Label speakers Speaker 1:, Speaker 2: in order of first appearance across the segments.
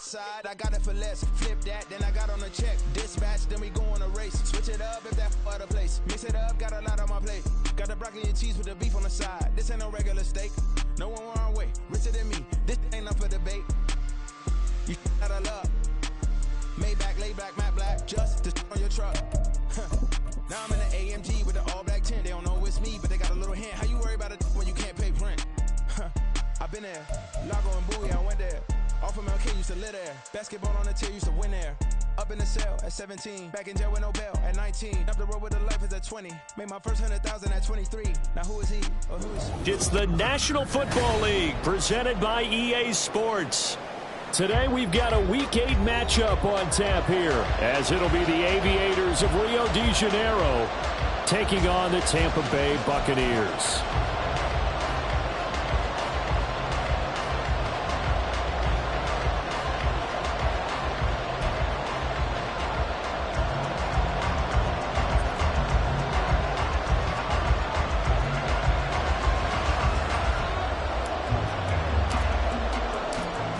Speaker 1: side, I got it for less. Flip that, then I got on a check. Dispatch, then we go on a race. Switch it up if that other place. Mix it up, got a lot on my plate. Got the broccoli and cheese with the beef on the side. This ain't no regular steak. No one wrong way, richer than me. This ain't up for debate. You out of luck. Maybach, lay back, matte black, just to on your truck. Now I'm in the AMG with the all black tint. They don't know it's me, but they got a little hint. How you worry about it when you can't pay rent? I've been there. Lago and Bowie, I went there. Off of MLK, used to live there. Basketball on the tier, used to win there. Up in the cell at 17. Back in jail with no bail at 19. Up the road with the life is at 20. Made my first 100,000 at 23. Now who is he or who is she?
Speaker 2: It's the National Football League presented by EA Sports. Today we've got a Week 8 matchup on tap here, as it'll be the Aviators of Rio de Janeiro taking on the Tampa Bay Buccaneers.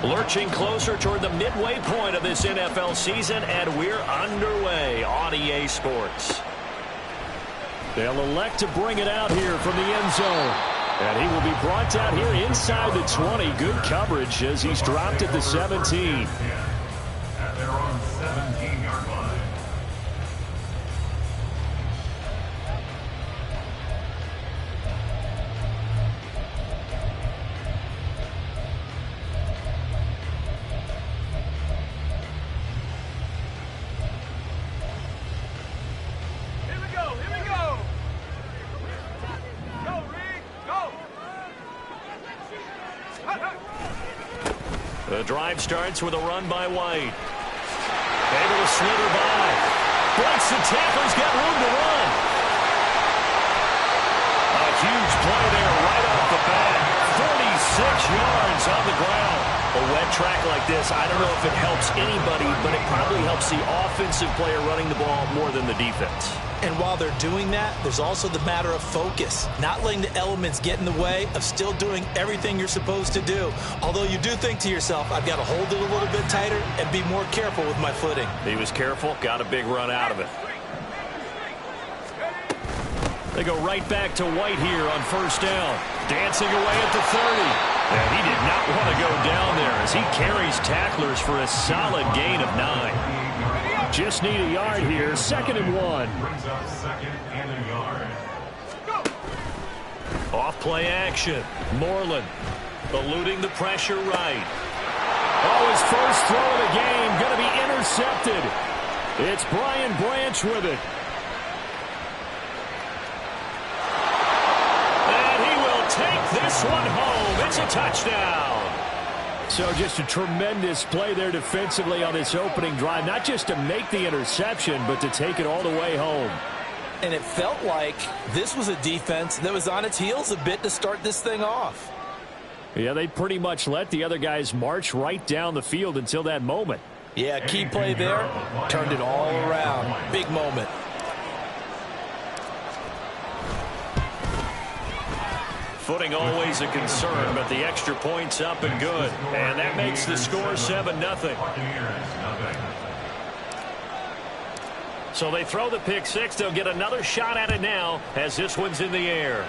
Speaker 2: Lurching closer toward the midway point of this NFL season, and we're underway on EA Sports. They'll elect to bring it out here from the end zone. And he will be brought down here inside the 20. Good coverage as he's dropped at the 17.
Speaker 3: At their own 17-yard line.
Speaker 2: The drive starts with a run by White. Able to slither by. Breaks the tackler's got room to run. A huge play there right off the bat. 46 yards on the ground. A wet track like this, I don't know if it helps anybody, but it probably helps the offensive player running the ball more than the defense.
Speaker 4: And while they're doing that, there's also the matter of focus. Not letting the elements get in the way of still doing everything you're supposed to do. Although you do think to yourself, I've got to hold it a little bit tighter and be more careful with my footing.
Speaker 2: He was careful, got a big run out of it. They go right back to White here on first down. Dancing away at the 30. And he did not want to go down there as he carries tacklers for a solid gain of 9. Just need a yard here, 2nd and 1.
Speaker 3: Brings up 2nd and a yard.
Speaker 2: Off play action. Moreland eluding the pressure right. Oh, his first throw of the game going to be intercepted. It's Brian Branch with it. And he will take this one home. It's a touchdown. So just a tremendous play there defensively on this opening drive. Not just to make the interception, but to take it all the way home.
Speaker 4: And it felt like this was a defense that was on its heels a bit to start this thing off.
Speaker 2: Yeah, they pretty much let the other guys march right down the field until that moment.
Speaker 4: Yeah, key play there. Turned it all around. Big moment.
Speaker 2: Footing always a concern, but the extra point's up and good. And that makes the score 7-0. So they throw the pick six. They'll get another shot at it now as this one's in the air.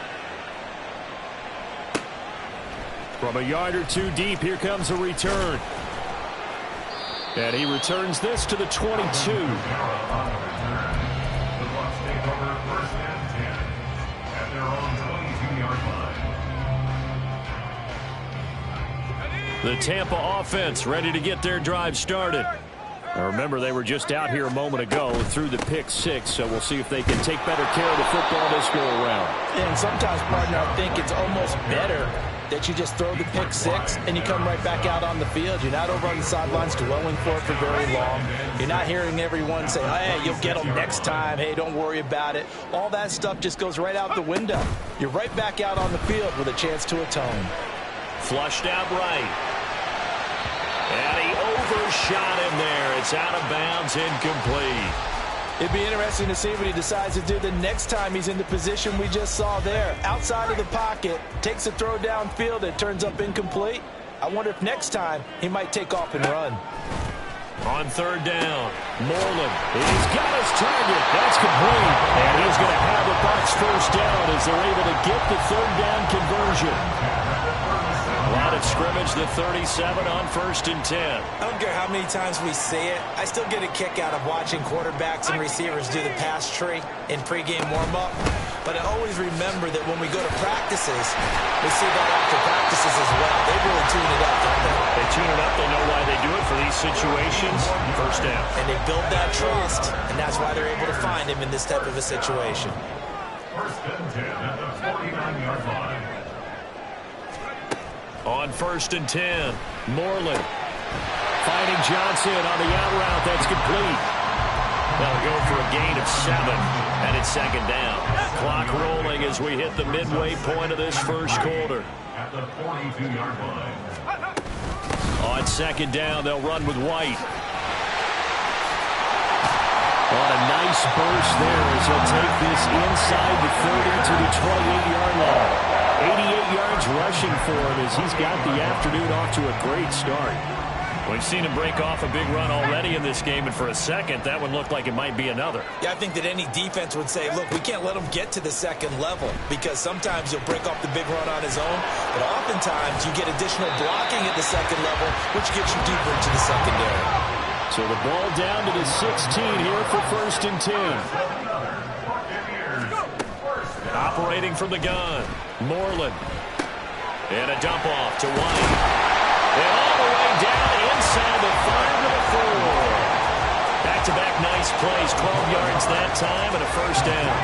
Speaker 2: From a yard or two deep, here comes a return. And he returns this to the 22. The Tampa offense ready to get their drive started. Now remember, they were just out here a moment ago through the pick six, so we'll see if they can take better care of the football this go-around.
Speaker 4: And sometimes, partner, I think it's almost better that you just throw the pick six and you come right back out on the field. You're not over on the sidelines dwelling for it for very long. You're not hearing everyone say, hey, you'll get them next time. Hey, don't worry about it. All that stuff just goes right out the window. You're right back out on the field with a chance to atone.
Speaker 2: Flushed out right. And he overshot him there. It's out of bounds, incomplete.
Speaker 4: It'd be interesting to see what he decides to do the next time he's in the position we just saw there. Outside of the pocket, takes a throw downfield, it turns up incomplete. I wonder if next time he might take off and run.
Speaker 2: On third down, Moreland. He's got his target. That's complete. And he's going to have a box first down as they're able to get the third down conversion. Line of scrimmage, the 37 on 1st and 10.
Speaker 4: I don't care how many times we see it. I still get a kick out of watching quarterbacks and receivers do the pass tree in pregame warm-up. But I always remember that when we go to practices, we see that after practices as well. They really tune it up, don't they?
Speaker 2: They tune it up. They know why they do it for these situations. First down.
Speaker 4: And they build that trust, and that's why they're able to find him in this type of a situation.
Speaker 3: 1st and 10 at the 49-yard line.
Speaker 2: On 1st and 10, Moreland finding Johnson on the out route. That's complete. They'll go for a gain of 7, and it's 2nd down. Clock rolling as we hit the midway point of this first quarter.
Speaker 3: At the 42-yard line.
Speaker 2: On 2nd down, they'll run with White. On a nice burst there as he'll take this inside the 30 to the 28-yard line. 88 yards rushing for him as he's got the afternoon off to a great start. We've seen him break off a big run already in this game, and for a second, that one looked like it might be another.
Speaker 4: Yeah, I think that any defense would say, look, we can't let him get to the 2nd level because sometimes he'll break off the big run on his own, but oftentimes you get additional blocking at the 2nd level, which gets you deeper into the secondary.
Speaker 2: So the ball down to the 16 here for 1st and 10. Operating from the gun, Moreland. And a dump off to White. And all the way down inside the 5 to the 4. Back-to-back nice plays, 12 yards that time and a first down.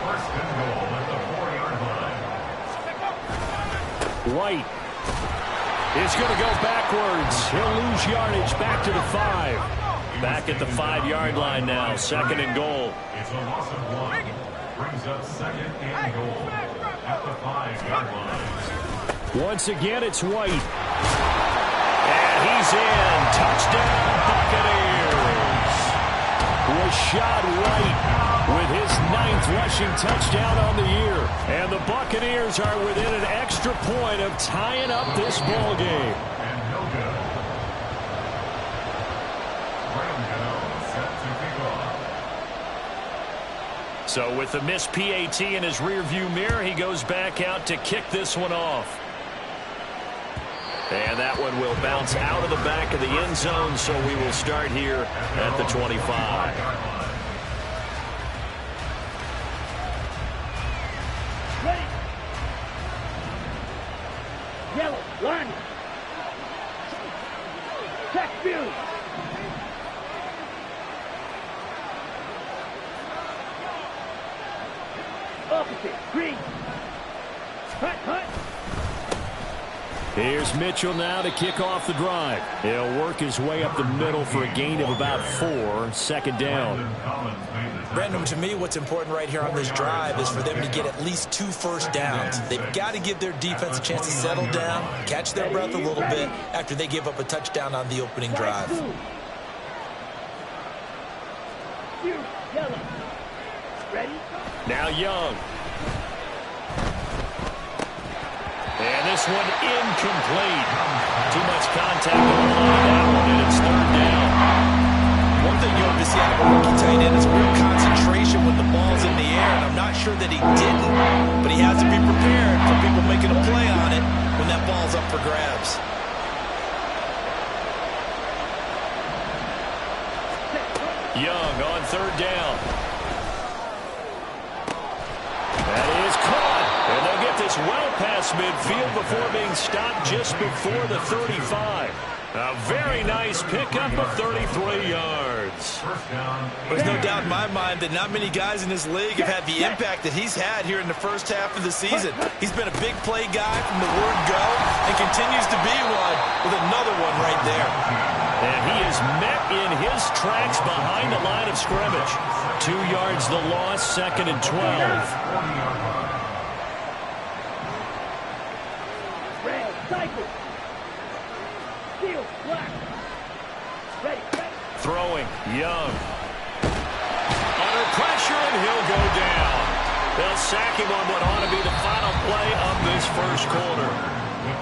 Speaker 3: 1st and goal at the 4-yard line.
Speaker 2: White is going to go backwards. He'll lose yardage back to the 5. Back at the 5-yard line now, 2nd and goal.
Speaker 3: It's a loss of 1. Brings up 2nd and goal at the 5-yard line.
Speaker 2: Once again, it's White. And he's in. Touchdown, Buccaneers. Rashad White with his 9th rushing touchdown on the year. And the Buccaneers are within an extra point of tying up this ball game.
Speaker 3: And no good. Set to kick off.
Speaker 2: So with the missed PAT in his rearview mirror, he goes back out to kick this one off. And that one will bounce out of the back of the end zone, so we will start here at the 25.
Speaker 5: Ready. Yellow, line. Check view. Opposite, green. Hut, hut.
Speaker 2: Here's Mitchell now to kick off the drive. He'll work his way up the middle for a gain of about 4, 2nd down.
Speaker 4: Brandon, to me, what's important right here on this drive is for them to get at least 2 first downs. They've got to give their defense a chance to settle down, catch their breath a little bit after they give up a touchdown on the opening drive.
Speaker 5: Yellow. Ready?
Speaker 2: Now Young. And this one incomplete. Too much contact on the line of that one, and it's 3rd down.
Speaker 4: One thing you have to see out of a rookie tight end is real concentration when the ball's in the air, and I'm not sure that he didn't, but he has to be prepared for people making a play on it when that ball's up for grabs.
Speaker 2: Young on 3rd down. That is caught. And they'll get this well past midfield before being stopped just before the 35. A very nice pickup of 33 yards.
Speaker 4: There's no doubt in my mind that not many guys in this league have had the impact that he's had here in the first half of the season. He's been a big play guy from the word go and continues to be one with another one right there.
Speaker 2: And he is met in his tracks behind the line of scrimmage. 2 yards the loss, 2nd and 12. Throwing, Young. Under pressure, and he'll go down. They'll sack him on what ought to be the final play of this first quarter.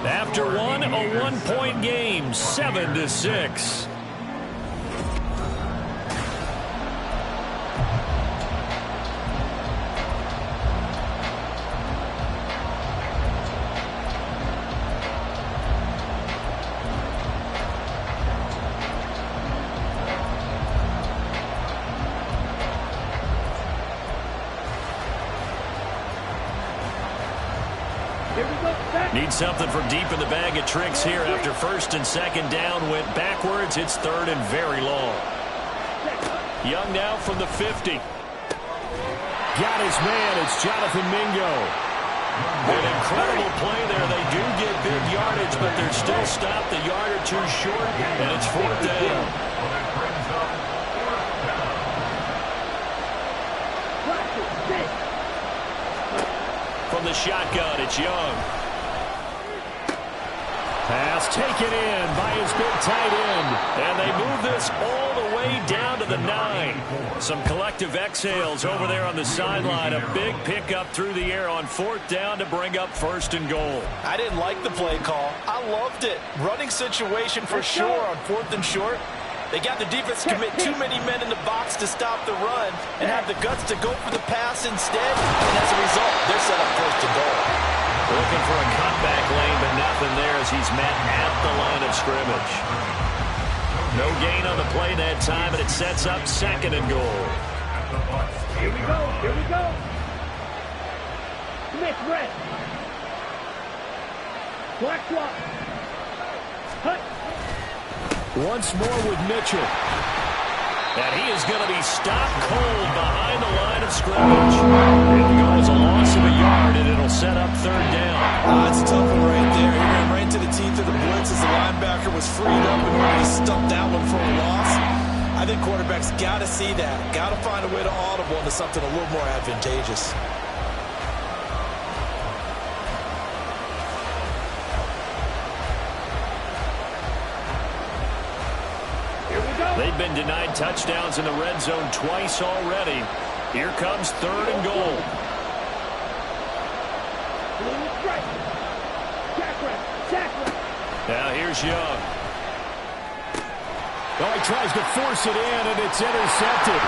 Speaker 2: After one, a one-point game, 7-6. Need something from deep in the bag of tricks here after first and second down went backwards. It's third and very long. Young now from the 50. Got his man. It's Jonathan Mingo. An incredible play there. They do get big yardage, but they're still stopped a yard or two short, and it's fourth down. From the shotgun, it's Young. Pass taken in by his big tight end. And they move this all the way down to the 9. Some collective exhales over there on the sideline. A big pickup through the air on fourth down to bring up first and goal.
Speaker 4: I didn't like the play call. I loved it. Running situation for sure on fourth and short. They got the defense to commit too many men in the box to stop the run and have the guts to go for the pass instead. And as a result, they're set up first and goal.
Speaker 2: Looking for a cutback lane, but nothing there as he's met at the line of scrimmage. No gain on the play that time, and it sets up second and goal.
Speaker 5: Here we go. Here we go. Smith red. Black swap. Hut.
Speaker 2: Once more with Mitchell. And he is going to be stopped cold behind the line of scrimmage. It goes a loss of a yard, and it'll set up third down.
Speaker 4: That's a tough one right there. He ran right into the teeth of the blitz as the linebacker was freed up in order to stump that one for a loss. I think quarterbacks got to see that. Got to find a way to audible into something a little more advantageous.
Speaker 2: They've been denied touchdowns in the red zone twice already. Here comes third and goal. Now here's Young. Oh, he tries to force it in, and it's intercepted.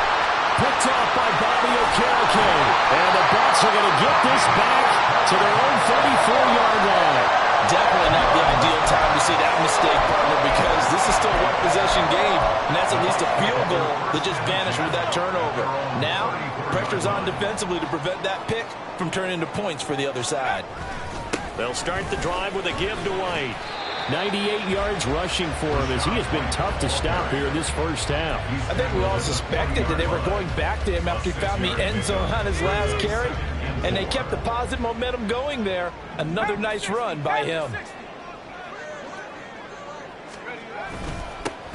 Speaker 2: Picked off by Bobby Okereke. And the Bucs are going to get this back to their own 34-yard line.
Speaker 4: Definitely not the ideal time to see that mistake, partner, because this is still a one-possession game, and that's at least a field goal that just vanished with that turnover. Now, pressure's on defensively to prevent that pick from turning into points for the other side.
Speaker 2: They'll start the drive with a give to White. 98 yards rushing for him as he has been tough to stop here in this first half.
Speaker 4: I think we all suspected that they were going back to him after he found the end zone on his last carry, and they kept the positive momentum going there. Another nice run by him.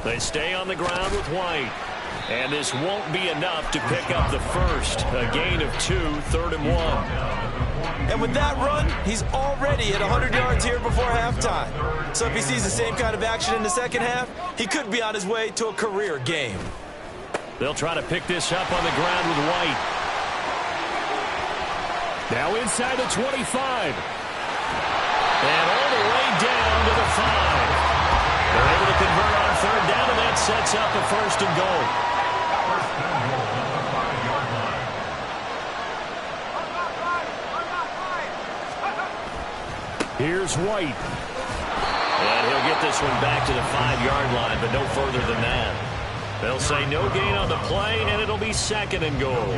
Speaker 2: They stay on the ground with White. And this won't be enough to pick up the first. A gain of 2, third and 1.
Speaker 4: And with that run, he's already at 100 yards here before halftime. So if he sees the same kind of action in the second half, he could be on his way to a career game.
Speaker 2: They'll try to pick this up on the ground with White. Now inside the 25. And all the way down to the 5. They're able to convert on third down, and that sets up a first and goal. Here's White. And he'll get this one back to the 5-yard line, but no further than that. They'll say no gain on the play, and it'll be second and goal.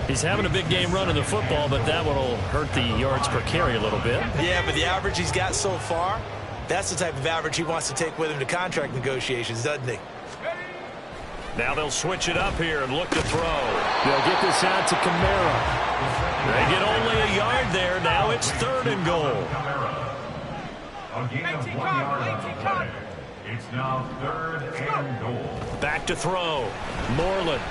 Speaker 2: He's having a big game running the football, but that one will hurt the yards per carry a little bit.
Speaker 4: Yeah, but the average he's got so far, that's the type of average he wants to take with him to contract negotiations, doesn't he?
Speaker 2: Now they'll switch it up here and look to throw.
Speaker 3: They'll get this out to Kamara.
Speaker 2: They get only a yard there. Now it's third and goal.
Speaker 3: A gain of 1 yard on the play. It's now third and goal.
Speaker 2: Back to throw. Moreland.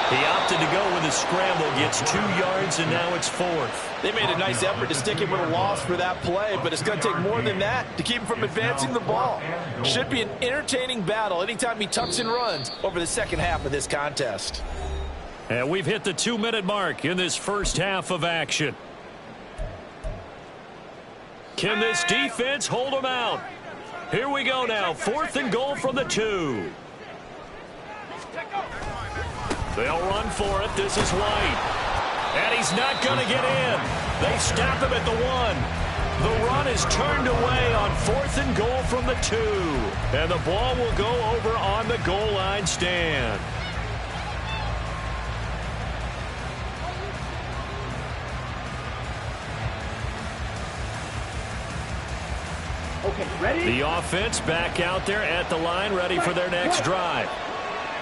Speaker 2: He opted to go with a scramble, gets 2 yards, and now it's fourth.
Speaker 4: They made a nice effort to stick him with a loss for that play, but it's going to take more than that to keep him from advancing the ball. Should be an entertaining battle anytime he tucks and runs over the second half of this contest.
Speaker 2: And we've hit the 2-minute mark in this first half of action. Can this defense hold them out? Here we go now. 4th and goal from the 2. They'll run for it. This is White. And he's not going to get in. They stop him at the 1. The run is turned away on 4th and goal from the 2. And the ball will go over on the goal line stand.
Speaker 5: Okay, ready?
Speaker 2: The offense back out there at the line, ready for their next drive.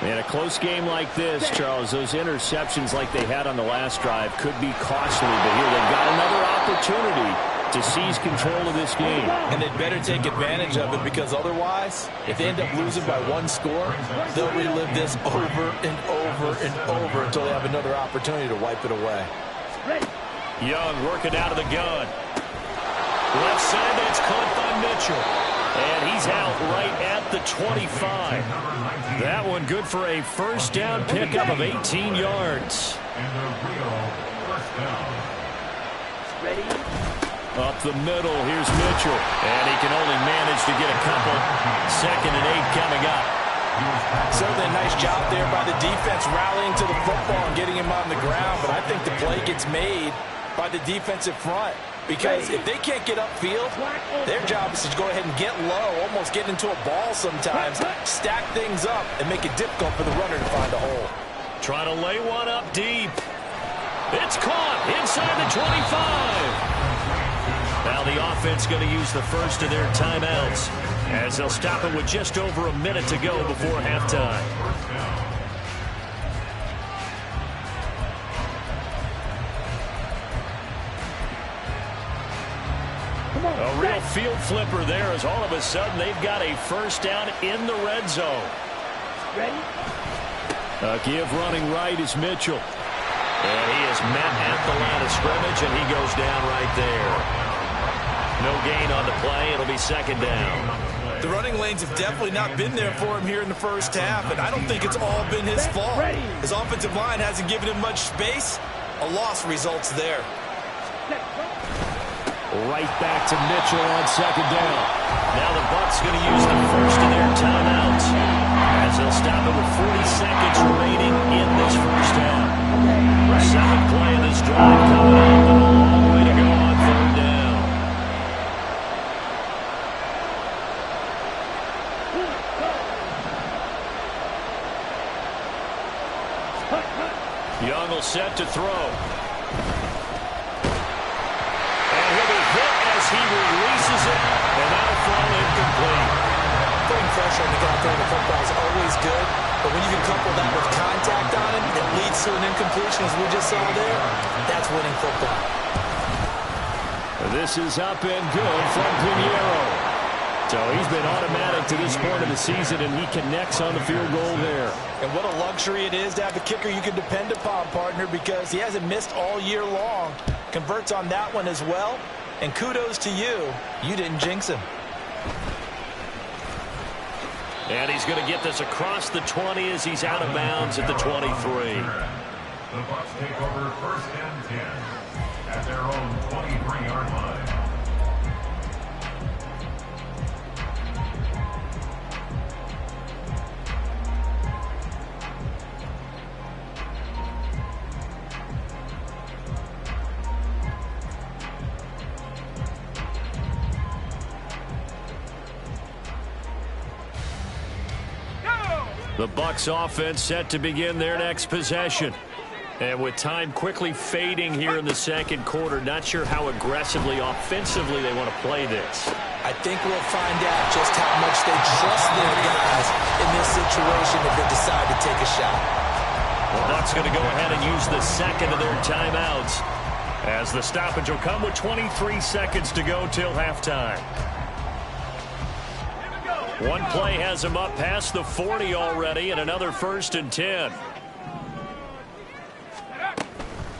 Speaker 2: In a close game like this, Charles, those interceptions like they had on the last drive could be costly. But here they've got another opportunity to seize control of this game.
Speaker 4: And they'd better take advantage of it, because otherwise, if they end up losing by 1 score, they'll relive this over and over and over until they have another opportunity to wipe it away.
Speaker 5: Ready.
Speaker 2: Young working out of the gun. Left side, that's caught by Mitchell. And he's out right at the 25. That one good for a first down pickup of 18 yards.
Speaker 3: And a real first down.
Speaker 5: Ready.
Speaker 2: Up the middle, here's Mitchell. And he can only manage to get a couple. 2nd and 8 coming up.
Speaker 4: Certainly a nice job there by the defense rallying to the football and getting him on the ground. But I think the play gets made by the defensive front. Because if they can't get upfield, their job is to go ahead and get low, almost get into a ball sometimes, stack things up, and make it difficult for the runner to find a hole.
Speaker 2: Trying to lay one up deep. It's caught inside the 25. Now the offense going to use the first of their timeouts as they'll stop it with just over a minute to go before halftime. A real field flipper there, as all of a sudden they've got a first down in the red zone.
Speaker 5: Ready.
Speaker 2: A give running right is Mitchell. And he is met at the line of scrimmage, and he goes down right there. No gain on the play. It'll be 2nd down.
Speaker 4: The running lanes have definitely not been there for him here in the first half, and I don't think it's all been his fault. His offensive line hasn't given him much space. A loss results there.
Speaker 2: Right back to Mitchell on 2nd down. Now the Bucs going to use the first of their timeouts as they'll stop it with 40 seconds remaining in this first half. 7th play of this drive coming up, and a long way to go on 3rd down. Young will set to throw. He releases it, and that'll fall incomplete.
Speaker 4: Putting pressure on the guy throwing the football is always good, but when you can couple that with contact on him, it leads to an incompletion, as we just saw there. That's winning football.
Speaker 2: This is up and good from Pinheiro. So he's been automatic to this point of the season, and he connects on the field goal there. And what a luxury it is to have a kicker you can depend upon, partner, because he hasn't missed all year long. Converts on that one as well. And kudos to you. You didn't jinx him. And he's going to get this across the 20 as he's out of bounds at the 23.
Speaker 3: The Bucs take over 1st and 10 at their own 23-yard line.
Speaker 2: The Bucs offense set to begin their next possession. And with time quickly fading here in the 2nd quarter, not sure how aggressively, offensively they want to play this.
Speaker 4: I think we'll find out just how much they trust their guys in this situation if they decide to take a shot.
Speaker 2: The Bucs going to go ahead and use the 2nd of their timeouts as the stoppage will come with 23 seconds to go till halftime. One play has him up past the 40 already, and another 1st and 10.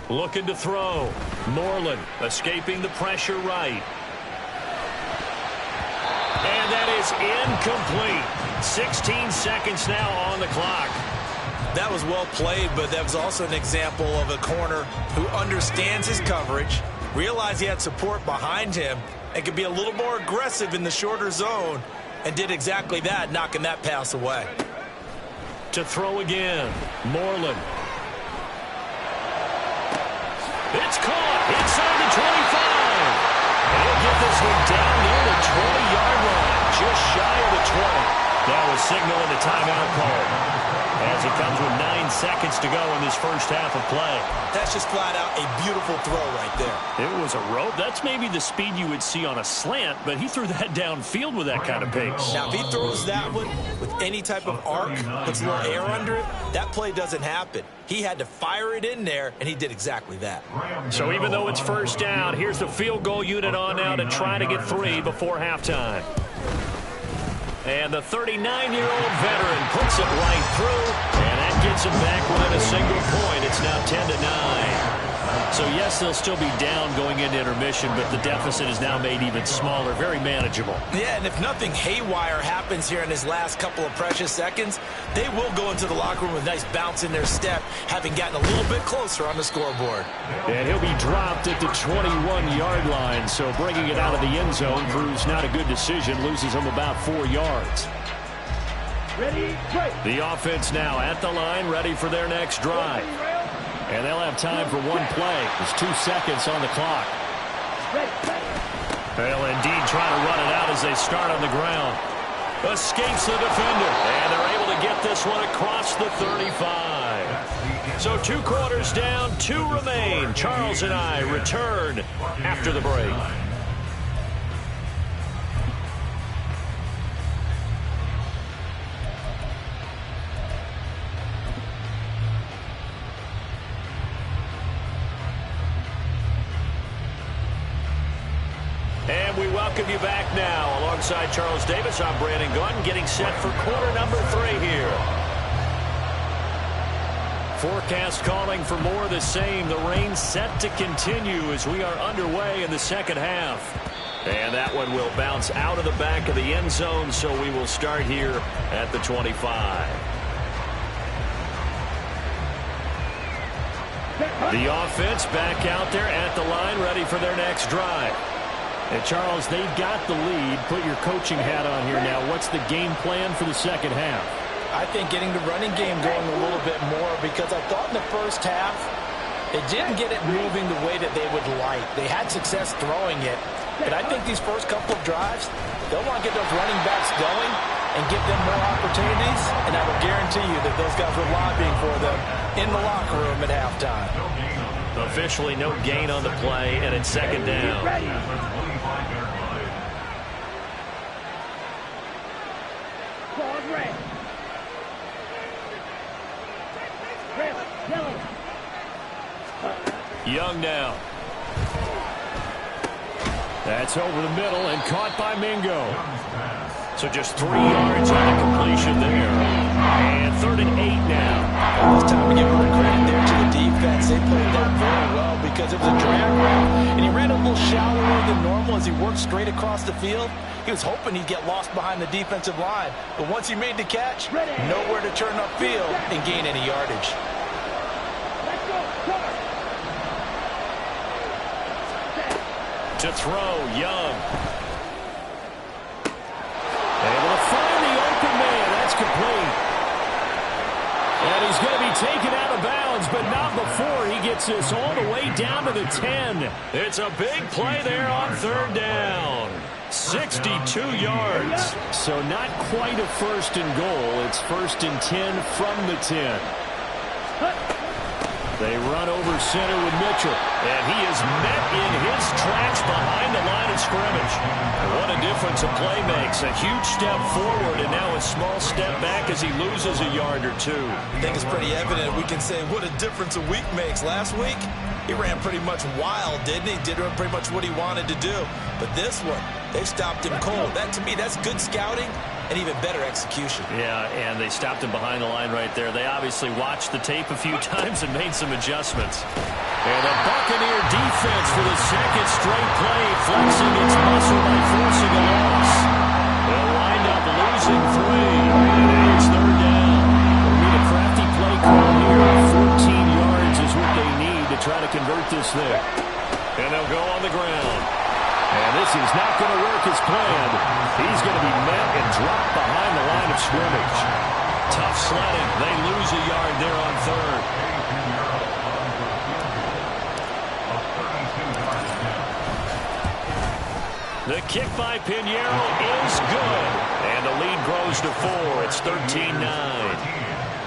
Speaker 2: Looking to throw. Moreland escaping the pressure right. And that is incomplete. 16 seconds now on the clock.
Speaker 4: That was well played, but that was also an example of a corner who understands his coverage, realized he had support behind him, and could be a little more aggressive in the shorter zone, and did exactly that, knocking that pass away.
Speaker 2: To throw again, Moreland. It's caught inside the 25. And he'll get this one down near the 20-yard line, just shy of the 20. That was signaling the timeout call as he comes with 9 seconds to go in this first half of play.
Speaker 4: That's just flat out a beautiful throw right there.
Speaker 2: It was a rope. That's maybe the speed you would see on a slant, but he threw that downfield with that kind of pace.
Speaker 4: Now, if he throws that one with any type of arc, puts a little air under it, that play doesn't happen. He had to fire it in there, and he did exactly that.
Speaker 2: So even though it's first down, here's the field goal unit on now to try to get 3 before halftime. And the 39-year-old veteran puts it right through, and that gets him back within a single point. It's now 10-9. So, yes, they'll still be down going into intermission, but the deficit is now made even smaller, very manageable.
Speaker 4: Yeah, and if nothing haywire happens here in his last couple of precious seconds, they will go into the locker room with a nice bounce in their step, having gotten a little bit closer on the scoreboard.
Speaker 2: And he'll be dropped at the 21-yard line, so bringing it out of the end zone proves not a good decision, loses him about 4 yards.
Speaker 5: Ready, play.
Speaker 2: The offense now at the line, ready for their next drive. And they'll have time for one play. There's 2 seconds on the clock. They'll indeed try to run it out as they start on the ground. Escapes the defender. And they're able to get this one across the 35. So 2 quarters down, 2 remain. Charles and I return after the break. And we welcome you back now. Alongside Charles Davis, I'm Brandon Gunn, getting set for quarter number 3 here. Forecast calling for more of the same. The rain set to continue as we are underway in the second half. And that one will bounce out of the back of the end zone, so we will start here at the 25. The offense back out there at the line, ready for their next drive. And, Charles, they've got the lead. Put your coaching hat on here now. What's the game plan for the second half?
Speaker 4: I think getting the running game going a little bit more, because I thought in the first half it didn't get it moving the way that they would like. They had success throwing it, but I think these first couple of drives, they'll want to get those running backs going and give them more opportunities, and I will guarantee you that those guys were lobbying for them in the locker room at halftime.
Speaker 2: Officially no gain on the play, and it's second down. Young now. That's over the middle and caught by Mingo. So just 3 yards on the completion there. And 3rd and 8 now.
Speaker 4: It's time to give a little credit there to the defense. They played that very well because it was a drag route, and he ran a little shallower than normal as he worked straight across the field. He was hoping he'd get lost behind the defensive line, but once he made the catch, nowhere to turn upfield and gain any yardage.
Speaker 2: To throw, Young. Able to find the open man. That's complete. And he's going to be taken out of bounds, but not before he gets this all the way down to the 10. It's a big play there on 3rd down. 62 yards. So not quite a 1st and goal. It's 1st and 10 from the 10. They run over center with Mitchell. And he is met in his tracks behind the line of scrimmage. What a difference a play makes. A huge step forward and now a small step back as he loses a yard or 2.
Speaker 4: I think it's pretty evident. We can say what a difference a week makes. Last week, he ran pretty much wild, didn't he? Did pretty much what he wanted to do. But this one, they stopped him cold. That, to me, that's good scouting and even better execution.
Speaker 2: Yeah, and they stopped him behind the line right there. They obviously watched the tape a few times and made some adjustments. And the Buccaneer defense for the 2nd straight play, flexing its muscle by forcing a loss. They'll wind up losing 3. And it's 3rd down. They'll need a crafty play call here. 14 yards is what they need to try to convert this thing. And they'll go on the ground. And this is not planned. He's going to be met and dropped behind the line of scrimmage. Tough sledding. They lose a yard there on third. The kick by Pinheiro is good. And the lead grows to 4. It's 13-9.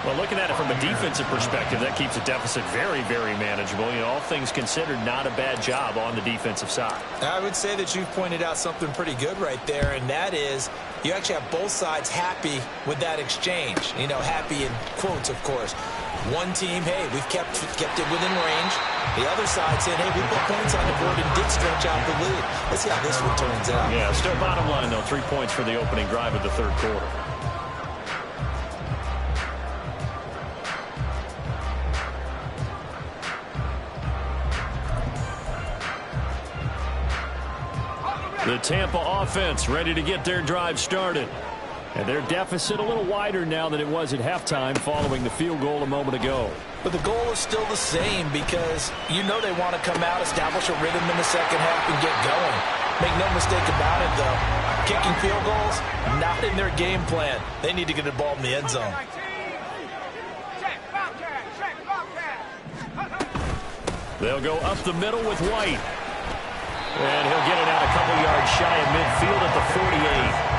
Speaker 2: Well, looking at it from a defensive perspective, that keeps the deficit very, very manageable. You know, all things considered, not a bad job on the defensive side.
Speaker 4: I would say that you've pointed out something pretty good right there, and that is you actually have both sides happy with that exchange. You know, happy in quotes, of course. One team, hey, we've kept it within range. The other side saying, hey, we put points on the board and did stretch out the lead. Let's see how this one turns out.
Speaker 2: Yeah, still bottom line, though, 3 points for the opening drive of the third quarter. The Tampa offense ready to get their drive started. And their deficit a little wider now than it was at halftime following the field goal a moment ago.
Speaker 4: But the goal is still the same because you know they want to come out, establish a rhythm in the second half, and get going. Make no mistake about it, though. Kicking field goals, not in their game plan. They need to get the ball in the end zone.
Speaker 2: They'll go up the middle with White. And he'll get it out a couple yards shy of midfield at the 48.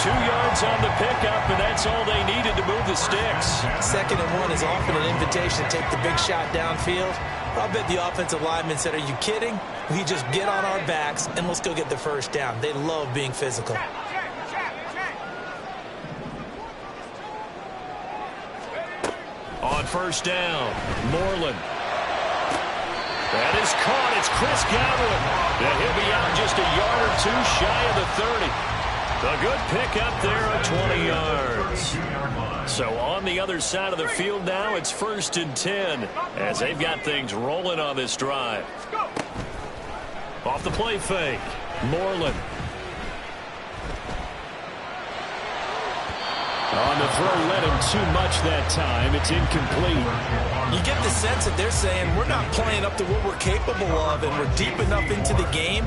Speaker 2: 2 yards on the pickup, and that's all they needed to move the sticks.
Speaker 4: 2nd and 1 is often an invitation to take the big shot downfield. I'll bet the offensive lineman said, are you kidding? We just get on our backs, and let's go get the first down. They love being physical.
Speaker 2: On first down, Moreland. That is caught. It's Chris Godwin. And he'll be out just a yard or two shy of the 30. A good pickup there at 20 yards. So on the other side of the field now, it's 1st and 10 as they've got things rolling on this drive. Off the play fake, Moreland. On the throw, led him too much that time. It's incomplete.
Speaker 4: You get the sense that they're saying we're not playing up to what we're capable of, and we're deep enough into the game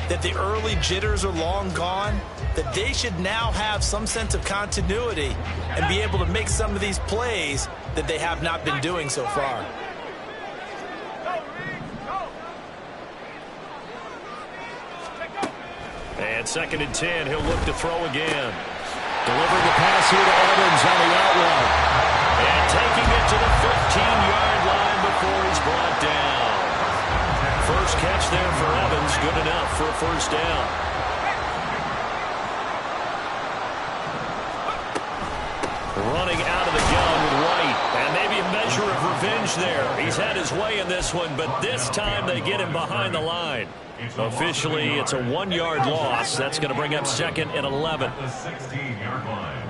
Speaker 4: that the early jitters are long gone, that they should now have some sense of continuity and be able to make some of these plays that they have not been doing so far.
Speaker 2: And 2nd and 10, he'll look to throw again. Delivering the pass here to Evans on the out route. And taking it to the 15-yard line before he's brought down. First catch there for Evans, good enough for a first down. Running out of the gun with White. And maybe a measure of revenge there. He's had his way in this one, but this time they get him behind the line. Officially, it's a 1-yard loss. That's going to bring up 2nd and 11.
Speaker 3: The 16-yard line.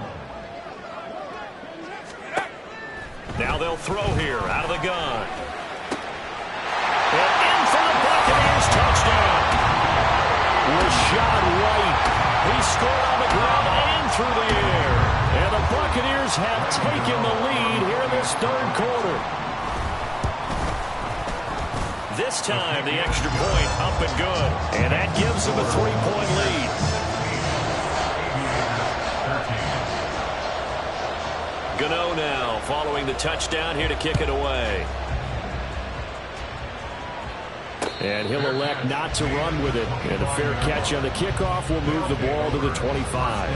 Speaker 2: Now they'll throw here out of the gun. And in for the Buccaneers touchdown. Rashad White. He scored on the ground and through the air. And the Buccaneers have taken the lead here in this third quarter. This time, the extra point up and good. And that gives them a 3-point lead. Gano now following the touchdown here to kick it away. And he'll elect not to run with it. And a fair catch on the kickoff will move the ball to the 25.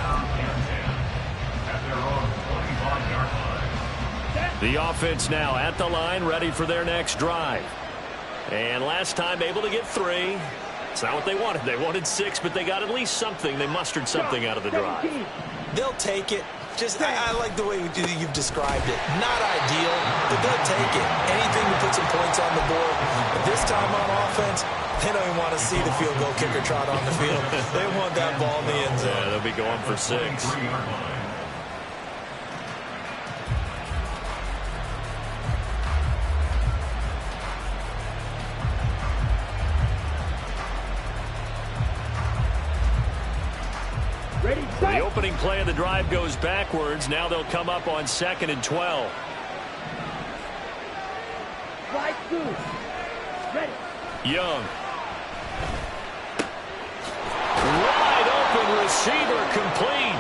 Speaker 2: The offense now at the line, ready for their next drive. And last time able to get 3. It's not what they wanted. They wanted 6, but they got at least something. They mustered something out of the drive.
Speaker 4: They'll take it. Just, I like the way you've described it. Not ideal, but they'll take it. Anything to put some points on the board. But this time on offense, they don't even want to see the field goal kicker trot on the field. They want that ball in the end zone.
Speaker 2: Yeah, they'll be going for 6. The opening play of the drive goes backwards. Now they'll come up on 2nd and 12. Young. Wide open receiver complete.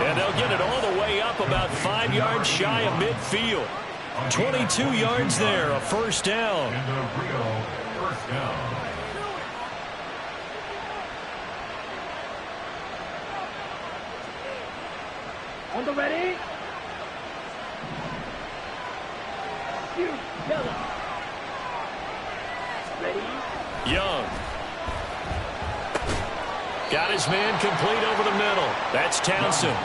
Speaker 2: And they'll get it all the way up about 5 yards shy of midfield. 22 yards there, a first down.
Speaker 3: And a real first down.
Speaker 5: On the ready. You Bella. Ready.
Speaker 2: Young. Got his man complete over the middle. That's Townsend.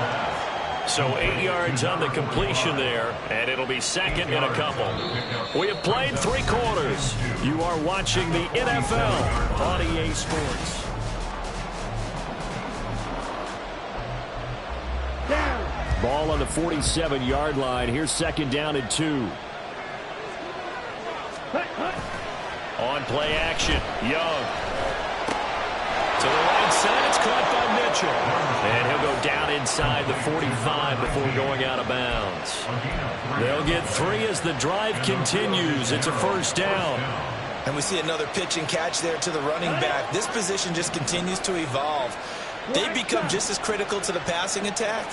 Speaker 2: So 8 yards on the completion there, and it'll be second in a couple. We have played 3 quarters. You are watching the NFL on EA Sports. Ball on the 47-yard line. Here's second down and 2. On play action, Young. To the right side, it's caught by Mitchell. And he'll go down inside the 45 before going out of bounds. They'll get 3 as the drive continues. It's a first down.
Speaker 4: And we see another pitch and catch there to the running back. This position just continues to evolve. They become just as critical to the passing attack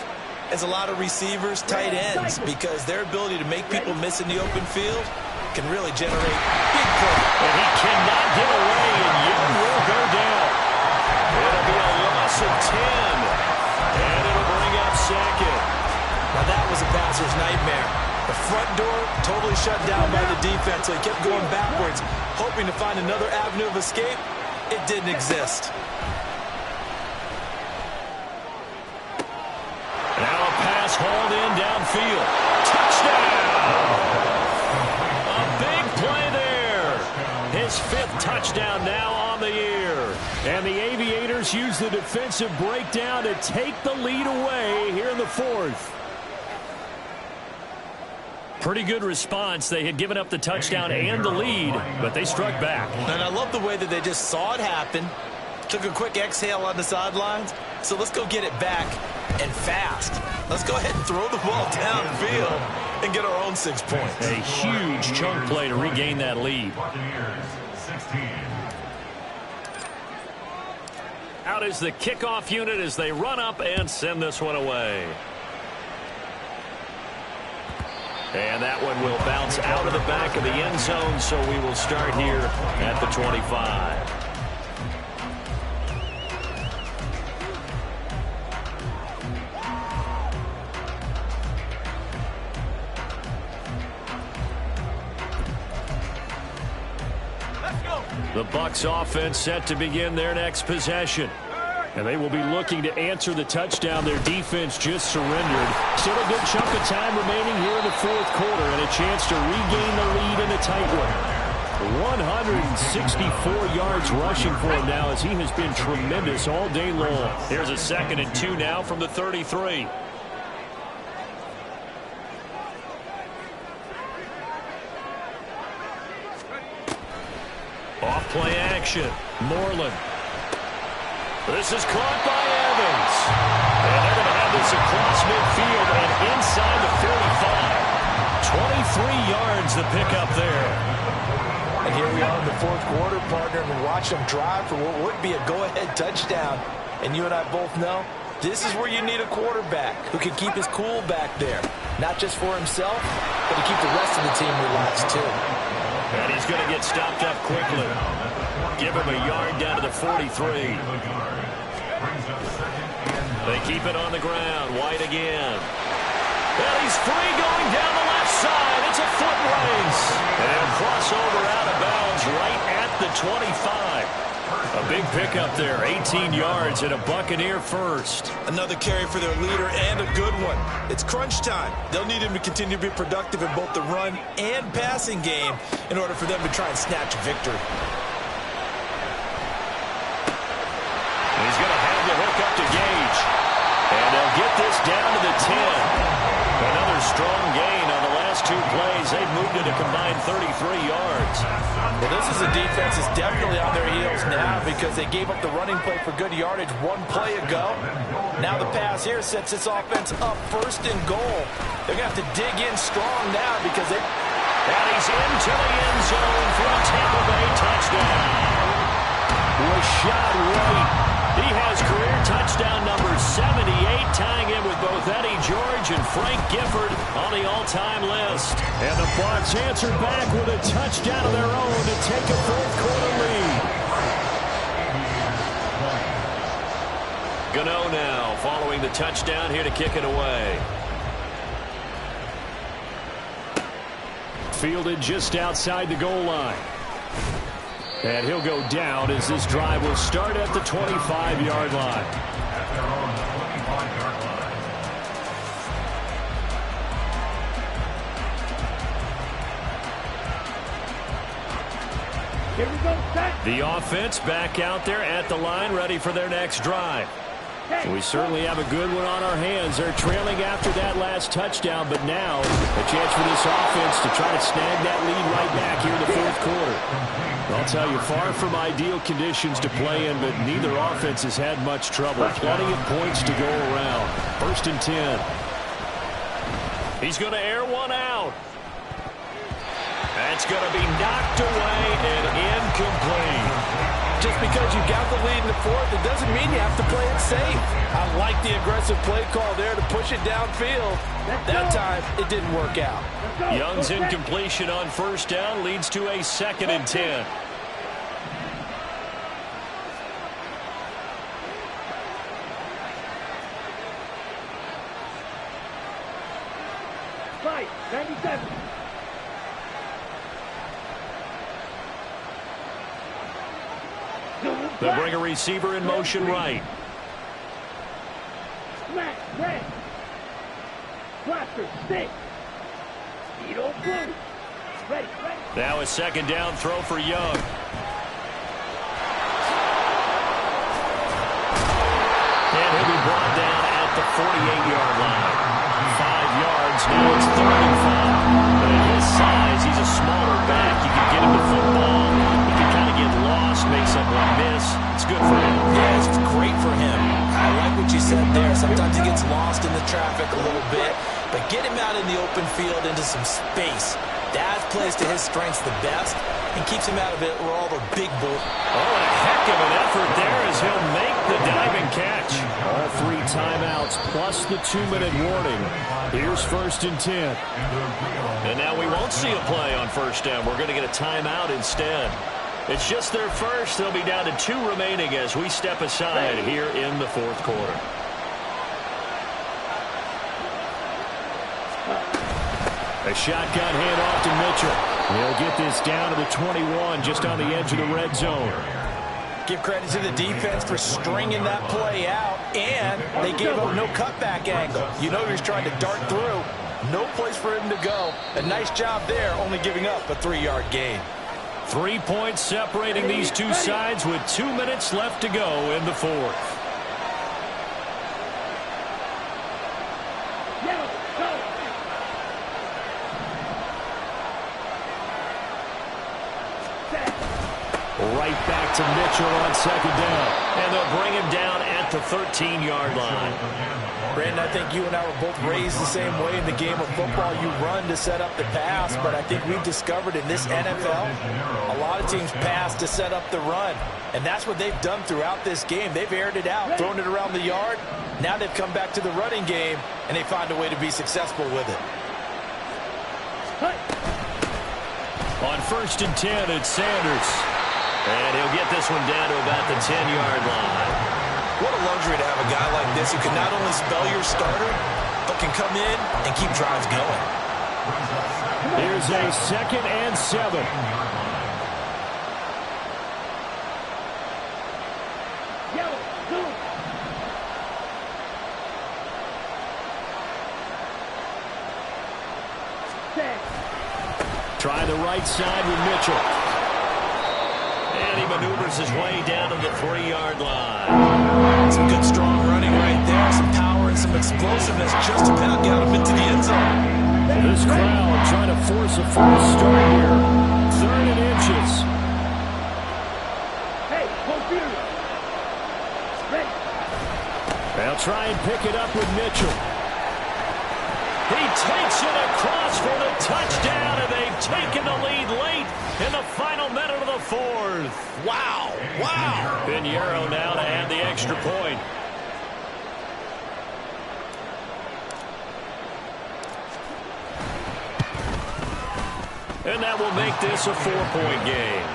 Speaker 4: as a lot of receivers, tight ends, because their ability to make people miss in the open field can really generate big plays.
Speaker 2: And he cannot get away, and Young will go down. It'll be a loss of 10, and it'll bring up second.
Speaker 4: Now that was a passer's nightmare. The front door totally shut down by the defense, so he kept going backwards, hoping to find another avenue of escape. It didn't exist.
Speaker 2: Now a pass hauled in downfield. Touchdown! A big play there. His 5th touchdown now on the year. And the Aviators use the defensive breakdown to take the lead away here in the 4th. Pretty good response. They had given up the touchdown and the lead, but they struck back.
Speaker 4: And I love the way that they just saw it happen, took a quick exhale on the sidelines. So let's go get it back, and fast. Let's go ahead and throw the ball downfield and get our own 6 points.
Speaker 2: A huge chunk play to regain that lead.
Speaker 3: Buccaneers, 16.
Speaker 2: Out is the kickoff unit as they run up and send this one away. And that one will bounce out of the back of the end zone, so we will start here at the 25. The Bucs offense set to begin their next possession. And they will be looking to answer the touchdown their defense just surrendered. Still a good chunk of time remaining here in the 4th quarter and a chance to regain the lead in a tight one. 164 yards rushing for him now as he has been tremendous all day long. Here's a 2nd and 2 now from the 33. Off play action. Moreland. This is caught by Evans. And they're going to have this across midfield and inside the 45. 23 yards the pickup there.
Speaker 4: And here we are in the 4th quarter, partner, and we watch them drive for what would be a go-ahead touchdown. And you and I both know this is where you need a quarterback who can keep his cool back there. Not just for himself, but to keep the rest of the team relaxed too.
Speaker 2: And he's going to get stopped up quickly. Give him a yard down to the 43. They keep it on the ground. White again. And he's free going down the left side. It's a foot race. And crossover out of bounds right at the 25. A big pickup there. 18 yards and a Buccaneer first.
Speaker 4: Another carry for their leader and a good one. It's crunch time. They'll need him to continue to be productive in both the run and passing game in order for them to try and snatch a victory.
Speaker 2: He's going to have the hook up to Gage. And they'll get this down to the 10. Another strong gain on the last 2 plays. They've moved it a combined 33 yards.
Speaker 4: Well, this is a defense that's definitely on their heels now because they gave up the running play for good yardage 1 play ago. Now the pass here sets this offense up 1st and goal. They're going to have to dig in strong now because they...
Speaker 2: And he's into the end zone for a Tampa Bay touchdown. Was shot right He has career touchdown number 78, tying him with both Eddie George and Frank Gifford on the all-time list. And the Bucs answered back with a touchdown of their own to take a fourth-quarter lead. Gano now following the touchdown here to kick it away. Fielded just outside the goal line. And he'll go down as this drive will start at the 25-yard line.
Speaker 3: At their own 25-yard line.
Speaker 5: Here we go, set.
Speaker 2: The offense back out there at the line, ready for their next drive. We certainly have a good one on our hands. They're trailing after that last touchdown, but now a chance for this offense to try to snag that lead right back here in the fourth quarter. I'll tell you, far from ideal conditions to play in, but neither offense has had much trouble. Plenty of points to go around. 1st and 10. He's going to air one out. That's going to be knocked away and incomplete.
Speaker 4: Just because you got the lead in the fourth, it doesn't mean you have to play it safe. I like the aggressive play call there to push it downfield. That time, it didn't work out.
Speaker 2: Young's incompletion on 1st down leads to a 2nd and 10.
Speaker 5: Right, 97.
Speaker 2: They'll bring a receiver in motion right.
Speaker 5: Smack, red. Blaster, stick. Speedo, blue. Ready, ready.
Speaker 2: Now a 2nd down throw for Young. And he'll be brought down at the 48-yard line. 5 yards, now it's 3rd and 5. But at his size, he's a smaller back. You can get him the football. He can kind of get lost, make someone miss. It's good for him.
Speaker 4: Yeah, it's great for him. I like what you said there. Sometimes he gets lost in the traffic a little bit, but get him out in the open field into some space. That plays to his strengths the best and keeps him out of it where all the big boys.
Speaker 2: Oh, and a heck of an effort there as he'll make the diving catch. All 3 timeouts plus the 2-minute warning. Here's 1st and 10. And now we won't see a play on 1st down. We're going to get a timeout instead. It's just their first. They'll be down to 2 remaining as we step aside here in the fourth quarter. A shotgun handoff to Mitchell. He'll get this down to the 21, just on the edge of the red zone.
Speaker 4: Give credit to the defense for stringing that play out, and they gave up no cutback angle. You know he was trying to dart through. No place for him to go. A nice job there, only giving up a 3-yard gain.
Speaker 2: 3 points separating these two sides with 2 minutes left to go in the fourth. Right back to Mitchell on 2nd down. And they'll bring him down at the 13-yard line.
Speaker 4: Brandon, I think you and I were both raised the same way in the game of football. You run to set up the pass, but I think we've discovered in this NFL, a lot of teams pass to set up the run. And that's what they've done throughout this game. They've aired it out, thrown it around the yard. Now they've come back to the running game, and they find a way to be successful with it.
Speaker 2: On 1st and 10, it's Sanders. And he'll get this one down to about the 10-yard line.
Speaker 4: What a luxury to have a guy like this who can not only spell your starter, but can come in and keep drives going.
Speaker 2: Here's a 2nd and 7. Try the right side with Mitchell. And he maneuvers his way down to the 3-yard line.
Speaker 4: Some good, strong running right there. Some power and some explosiveness just about got him into the end zone.
Speaker 2: This crowd trying to force a false start here. 3rd and inches.
Speaker 5: Hey, computer. Ready.
Speaker 2: They'll try and pick it up with Mitchell. He takes it across for the touchdown, and they've taken the lead late in the final minute of the fourth.
Speaker 4: Wow. Wow.
Speaker 2: Pinheiro now to add the extra point. And that will make this a 4-point game.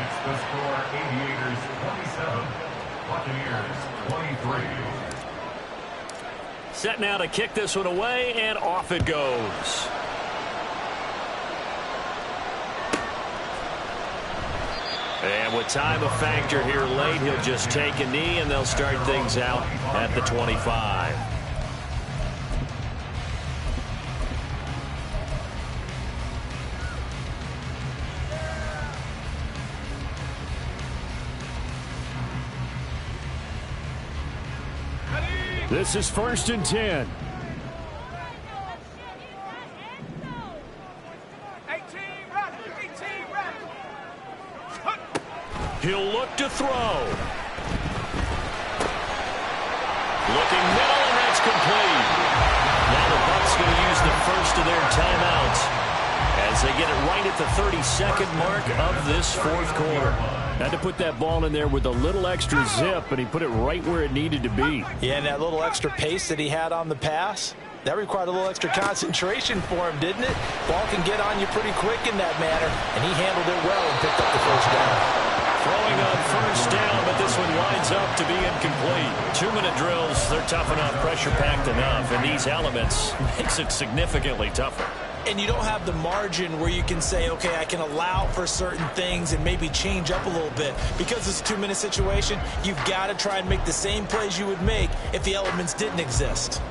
Speaker 3: It's the score, Aviators 27, Buccaneers 23.
Speaker 2: Set now to kick this one away, and off it goes. And with time a factor here late, he'll just take a knee, and they'll start things out at the 25.
Speaker 6: This is 1st and 10.
Speaker 2: He'll look to throw. Looking middle, and that's complete. Now the Bucs going to use the first of their timeouts as they get it right at the 32nd mark of this fourth quarter.
Speaker 6: Had to put that ball in there with a little extra zip, and he put it right where it needed to be.
Speaker 4: Yeah, and that little extra pace that he had on the pass, that required a little extra concentration for him, didn't it? Ball can get on you pretty quick in that manner, and he handled it well and picked up the first down.
Speaker 2: Throwing on first down, but this one winds up to be incomplete. 2-minute drills, they're tough enough, pressure-packed enough, and these elements makes it significantly tougher.
Speaker 4: And you don't have the margin where you can say, okay, I can allow for certain things and maybe change up a little bit. Because it's a 2-minute situation, you've got to try and make the same plays you would make if the elements didn't exist.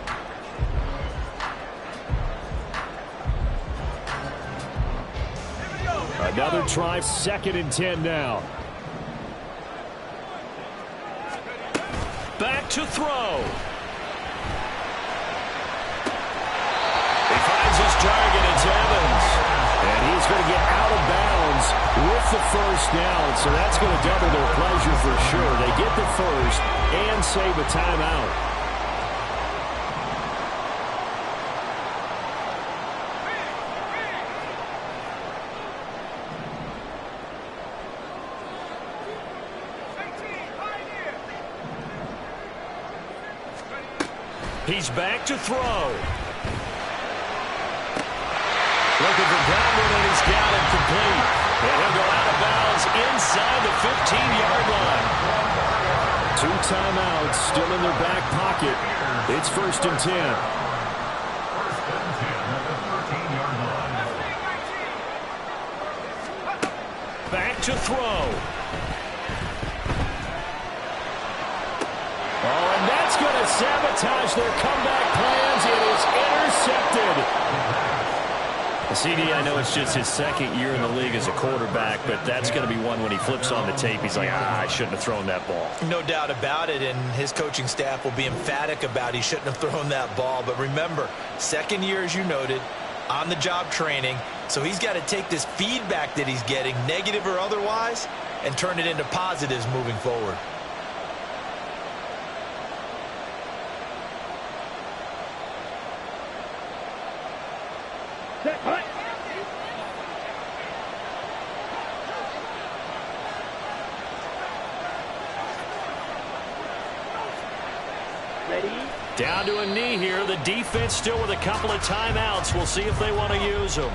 Speaker 6: Another try, 2nd and 10 now.
Speaker 2: Back to throw. He finds his target, it's Evans.
Speaker 6: And he's going to get out of bounds with the first down, so that's going to double their pleasure for sure. They get the first and save a timeout.
Speaker 2: He's back to throw. Looking for Brownwood, and he's got it complete. And he'll go out of bounds inside the 15-yard line.
Speaker 6: 2 timeouts still in their back pocket. It's 1st and 10.
Speaker 3: 1st and 10 at the 13-yard line.
Speaker 2: Back to throw.
Speaker 6: Oh, and that's going to sabotage their comeback plans. It is intercepted.
Speaker 2: CD, I know it's just his 2nd year in the league as a quarterback, but that's going to be one when he flips on the tape, he's like, I shouldn't have thrown that ball.
Speaker 4: No doubt about it, and his coaching staff will be emphatic about he shouldn't have thrown that ball. But remember, 2nd year, as you noted, on-the-job training, so he's got to take this feedback that he's getting, negative or otherwise, and turn it into positives moving forward.
Speaker 5: Set, hut. Ready?
Speaker 2: Down to a knee here. The defense still with a couple of timeouts. We'll see if they want to use them.